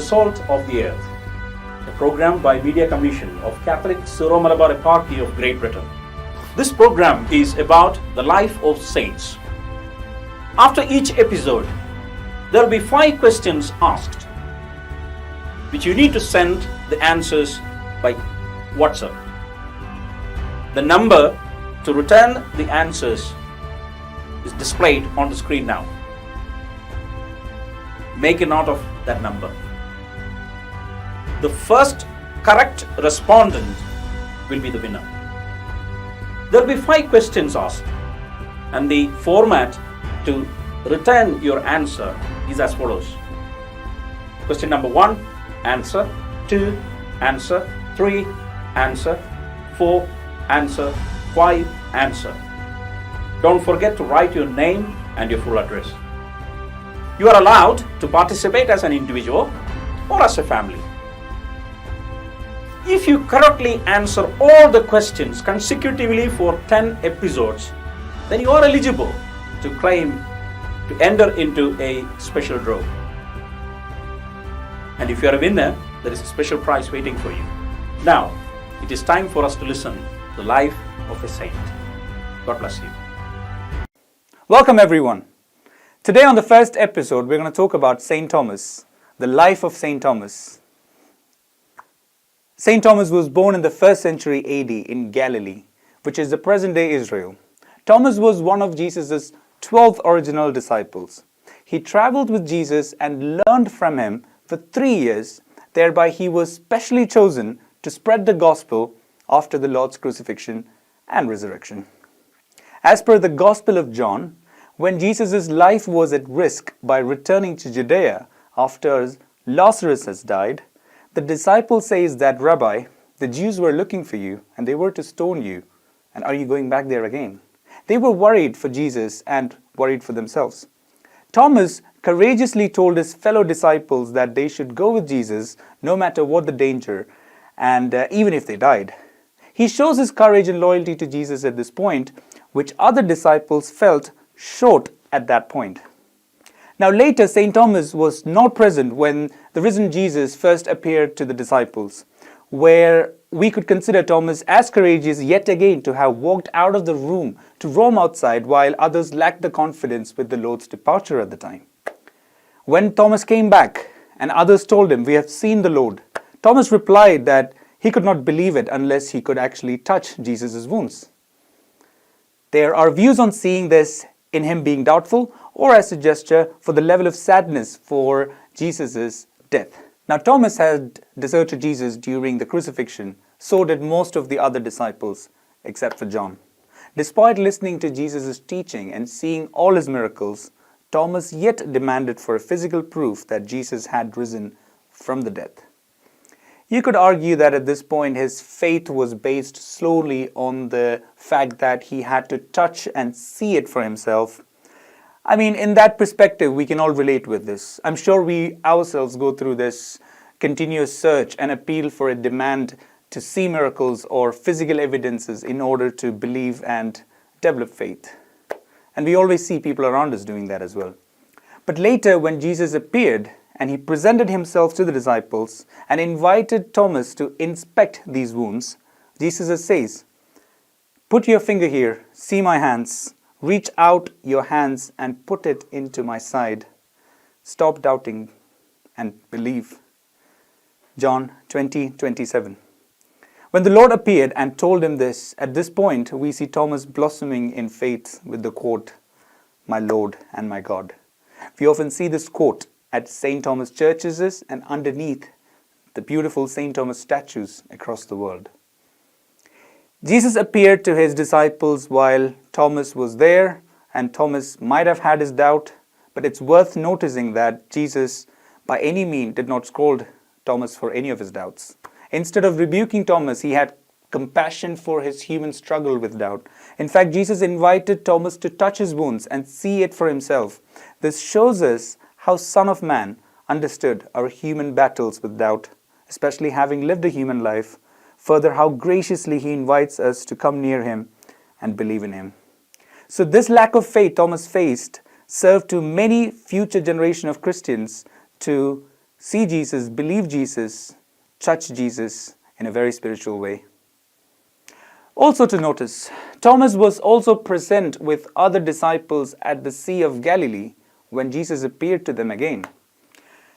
Salt of the Earth, a program by Media Commission of Catholic Syro-Malabar Eparchy of Great Britain. This program is about the life of saints. After each episode, there will be 5 questions asked, which you need to send the answers by WhatsApp. The number to return the answers is displayed on the screen now. Make a note of that number. The first correct respondent will be the winner. There will be 5 questions asked, and the format to return your answer is as follows. Question number 1, answer. 2, answer. 3, answer. 4, answer. 5, answer. Don't forget to write your name and your full address. You are allowed to participate as an individual or as a family. If you correctly answer all the questions consecutively for 10 episodes, then you are eligible to enter into a special draw. And if you are a winner, there is a special prize waiting for you. Now, it is time for us to listen to the life of a saint. God bless you. Welcome everyone. Today on the first episode, we're going to talk about St. Thomas, the life of St. Thomas. St. Thomas was born in the 1st century AD in Galilee, which is the present-day Israel. Thomas was one of Jesus' 12 original disciples. He traveled with Jesus and learned from him for 3 years. Thereby he was specially chosen to spread the gospel after the Lord's crucifixion and resurrection. As per the Gospel of John, when Jesus' life was at risk by returning to Judea after Lazarus has died, the disciple says that, "Rabbi, the Jews were looking for you and they were to stone you. And are you going back there again?" They were worried for Jesus and worried for themselves. Thomas courageously told his fellow disciples that they should go with Jesus no matter what the danger, and even if they died. He shows his courage and loyalty to Jesus at this point, which other disciples felt short at that point. Now later, St. Thomas was not present when the risen Jesus first appeared to the disciples, where we could consider Thomas as courageous yet again to have walked out of the room to roam outside while others lacked the confidence with the Lord's departure at the time. When Thomas came back and others told him, "We have seen the Lord," Thomas replied that he could not believe it unless he could actually touch Jesus' wounds. There are views on seeing this in him being doubtful or as a gesture for the level of sadness for Jesus' death. Now Thomas had deserted Jesus during the crucifixion, so did most of the other disciples except for John. Despite listening to Jesus' teaching and seeing all his miracles, Thomas yet demanded for a physical proof that Jesus had risen from the dead. You could argue that at this point his faith was based solely on the fact that he had to touch and see it for himself. I mean, in that perspective, we can all relate with this. I'm sure we ourselves go through this continuous search and appeal for a demand to see miracles or physical evidences in order to believe and develop faith. And we always see people around us doing that as well. But later, when Jesus appeared, and he presented himself to the disciples and invited Thomas to inspect these wounds, Jesus says, "Put your finger here, see my hands. Reach out your hands and put it into my side. Stop doubting and believe." John 20:27. When the Lord appeared and told him this, at this point we see Thomas blossoming in faith with the quote, "My Lord and my God." We often see this quote at St. Thomas churches and underneath the beautiful St. Thomas statues across the world. Jesus appeared to his disciples while Thomas was there, and Thomas might have had his doubt, but it's worth noticing that Jesus by any means did not scold Thomas for any of his doubts. Instead of rebuking Thomas, he had compassion for his human struggle with doubt. In fact, Jesus invited Thomas to touch his wounds and see it for himself. This shows us how Son of Man understood our human battles with doubt, especially having lived a human life. Further, how graciously he invites us to come near him and believe in him. So this lack of faith Thomas faced served to many future generation of Christians to see Jesus, believe Jesus, touch Jesus in a very spiritual way. Also to notice, Thomas was also present with other disciples at the Sea of Galilee when Jesus appeared to them again.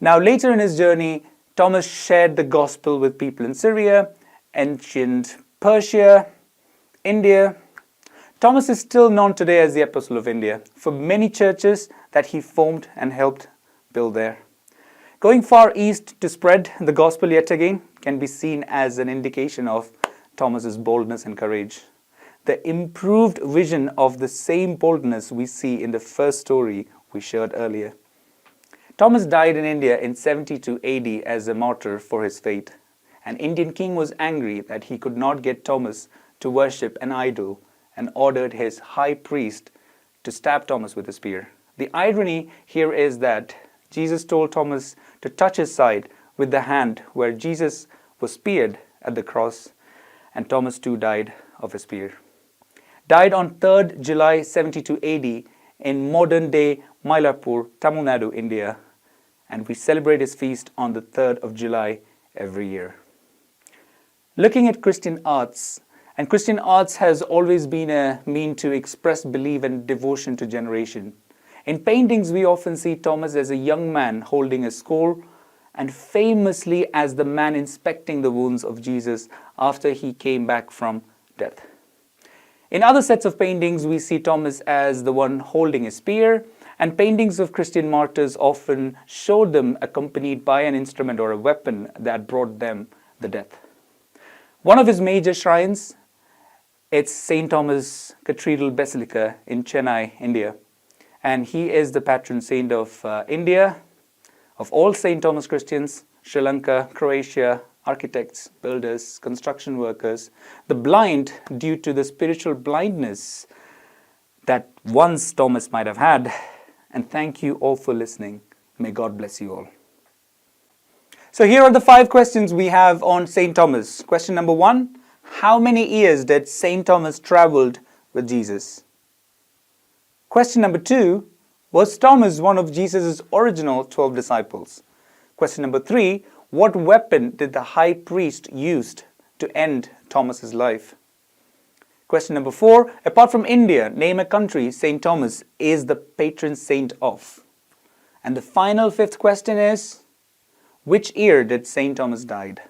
Now later in his journey, Thomas shared the gospel with people in Syria, ancient Persia, India. Thomas is still known today as the Apostle of India for many churches that he formed and helped build there. Going far east to spread the gospel yet again can be seen as an indication of Thomas's boldness and courage. The improved vision of the same boldness we see in the first story we shared earlier. Thomas died in India in 72 AD as a martyr for his faith. An Indian king was angry that he could not get Thomas to worship an idol and ordered his high priest to stab Thomas with a spear. The irony here is that Jesus told Thomas to touch his side with the hand where Jesus was speared at the cross, and Thomas too died of a spear. Died on 3rd July 72 AD in modern-day Mylapore, Tamil Nadu, India, and we celebrate his feast on the 3rd of July every year. Looking at Christian arts, and Christian arts has always been a mean to express belief and devotion to generation. In paintings, we often see Thomas as a young man holding a scroll and famously as the man inspecting the wounds of Jesus after he came back from death. In other sets of paintings, we see Thomas as the one holding a spear, and paintings of Christian martyrs often showed them accompanied by an instrument or a weapon that brought them the death. One of his major shrines, it's St Thomas Cathedral Basilica in Chennai, India. And he is the patron saint of India, of all St. Thomas Christians, Sri Lanka, Croatia, architects, builders, construction workers, the blind due to the spiritual blindness that once Thomas might have had. And thank you all for listening. May God bless you all. So here are the 5 questions we have on St. Thomas. Question number 1, how many years did St. Thomas traveled with Jesus? Question number 2, was Thomas one of Jesus' original 12 disciples? Question number 3, what weapon did the high priest use to end Thomas's life? Question number 4, apart from India, name a country St. Thomas is the patron saint of. And the final 5th question is, which year did St. Thomas died?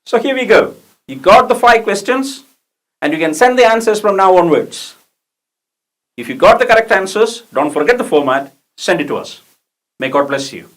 So here we go. You got the 5 questions and you can send the answers from now onwards. If you got the correct answers, don't forget the format, send it to us. May God bless you.